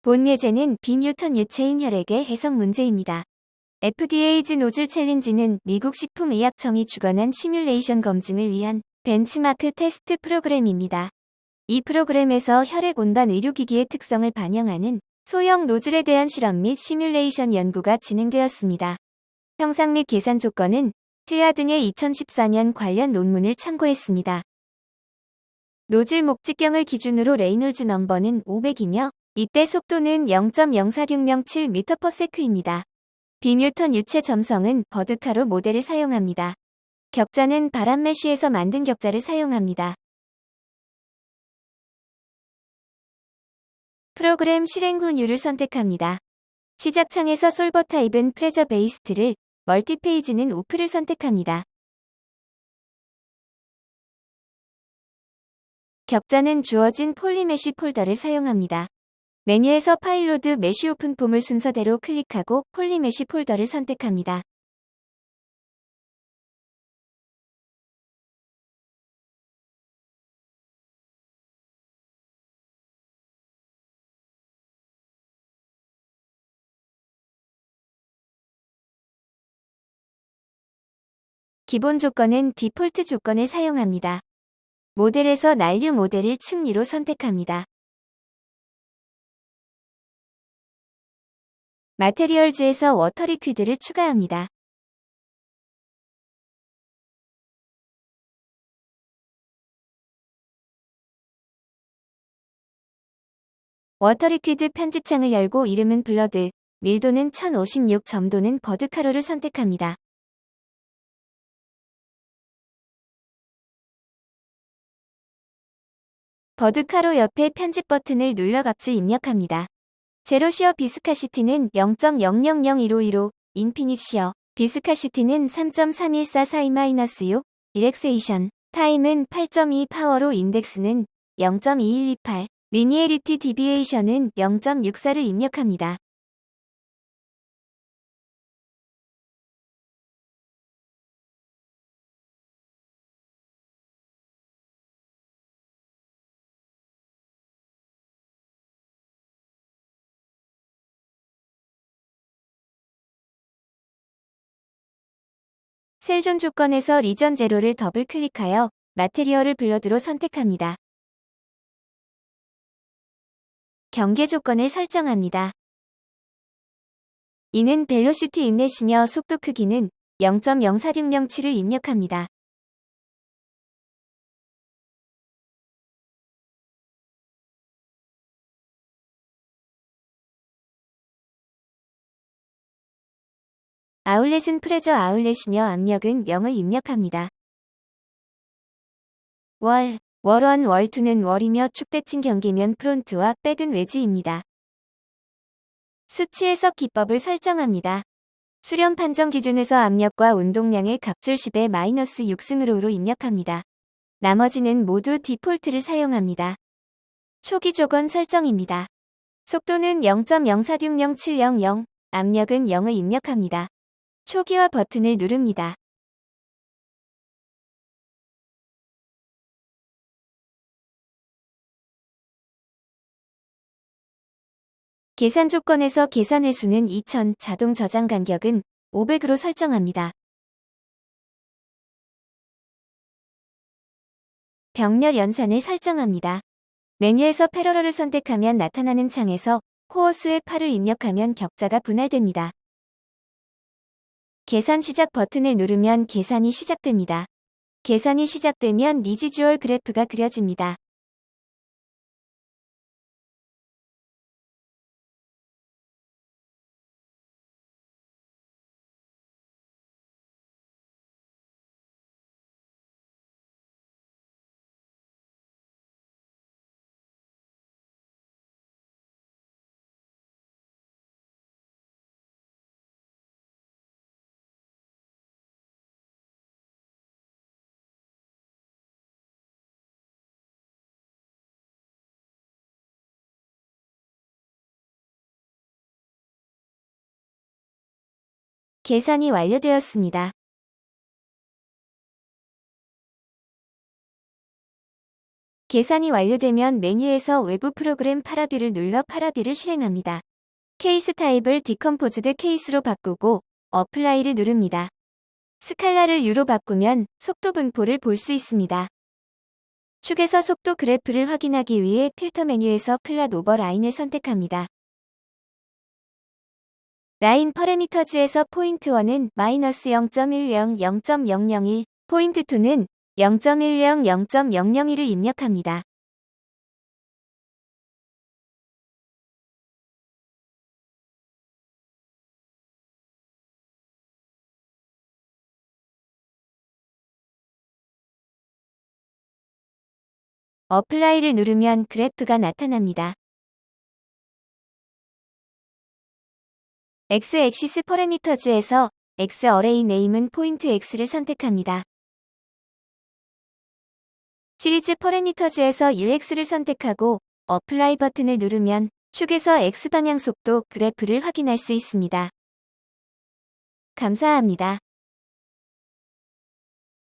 본 예제는 비뉴턴 유체인 혈액의 해석 문제입니다. FDA's 노즐 챌린지는 미국 식품의약청이 주관한 시뮬레이션 검증을 위한 벤치마크 테스트 프로그램입니다. 이 프로그램에서 혈액 운반 의료기기의 특성을 반영하는 소형 노즐에 대한 실험 및 시뮬레이션 연구가 진행되었습니다. 형상 및 계산 조건은 트야 등의 2014년 관련 논문을 참고했습니다. 노즐 목직경을 기준으로 레이놀즈 넘버는 500이며 이때 속도는 0.046007m/s입니다. 비뉴턴 유체 점성은 버드카로 모델을 사용합니다. 격자는 바람 메쉬에서 만든 격자를 사용합니다. 프로그램 실행 후 뉴를 선택합니다. 시작창에서 솔버 타입은 프레저 베이스트를, 멀티페이지는 오프를 선택합니다. 격자는 주어진 폴리메쉬 폴더를 사용합니다. 메뉴에서 파일 로드 메쉬 오픈 폼을 순서대로 클릭하고 폴리메쉬 폴더를 선택합니다. 기본 조건은 디폴트 조건을 사용합니다. 모델에서 난류 모델을 층리로 선택합니다. 마테리얼즈에서 워터 리퀴드를 추가합니다. 워터 리퀴드 편집창을 열고 이름은 블러드, 밀도는 1056, 점도는 버드카로를 선택합니다. 버드카로 옆에 편집 버튼을 눌러 값을 입력합니다. 제로 시어 비스카시티는 0.000151호, 인피닛 시어 비스카시티는 3.3144-6, 릴렉세이션 타임은 8.2 파워로 인덱스는 0.2128, 리니에리티 디비에이션은 0.64를 입력합니다. 셀존 조건에서 리전 제로를 더블 클릭하여 마테리얼을 블러드로 선택합니다. 경계 조건을 설정합니다. 이는 벨로시티 인넷이며 속도 크기는 0.04607을 입력합니다. 아울렛은 프레저 아울렛이며 압력은 0을 입력합니다. 월, 월1, 월2는 월이며 축대칭 경계면 프론트와 백은 웨지입니다. 수치 해석 기법을 설정합니다. 수렴 판정 기준에서 압력과 운동량의 값을 10에 마이너스 6승으로로 입력합니다. 나머지는 모두 디폴트를 사용합니다. 초기 조건 설정입니다. 속도는 0.046070, 압력은 0을 입력합니다. 초기화 버튼을 누릅니다. 계산 조건에서 계산 횟수는 2000, 자동 저장 간격은 500으로 설정합니다. 병렬 연산을 설정합니다. 메뉴에서 패러럴을 선택하면 나타나는 창에서 코어 수의 8을 입력하면 격자가 분할됩니다. 계산 시작 버튼을 누르면 계산이 시작됩니다. 계산이 시작되면 리지주얼 그래프가 그려집니다. 계산이 완료되었습니다. 계산이 완료되면 메뉴에서 외부 프로그램 파라뷰를 눌러 파라뷰를 실행합니다. 케이스 타입을 디컴포즈드 케이스로 바꾸고 어플라이를 누릅니다. 스칼라를 U로 바꾸면 속도 분포를 볼 수 있습니다. 축에서 속도 그래프를 확인하기 위해 필터 메뉴에서 플롯 오버 라인을 선택합니다. 라인 퍼레미터즈에서 포인트 1은 -0.10, 0.001, 포인트 2는 0.10, 0.001을 입력합니다. 어플라이를 누르면 그래프가 나타납니다. X-액시스 퍼레미터즈에서 X 어레이 네임은 포인트 X를 선택합니다. 시리즈 퍼레미터즈에서 UX를 선택하고 어플라이 버튼을 누르면 축에서 X방향 속도 그래프를 확인할 수 있습니다. 감사합니다.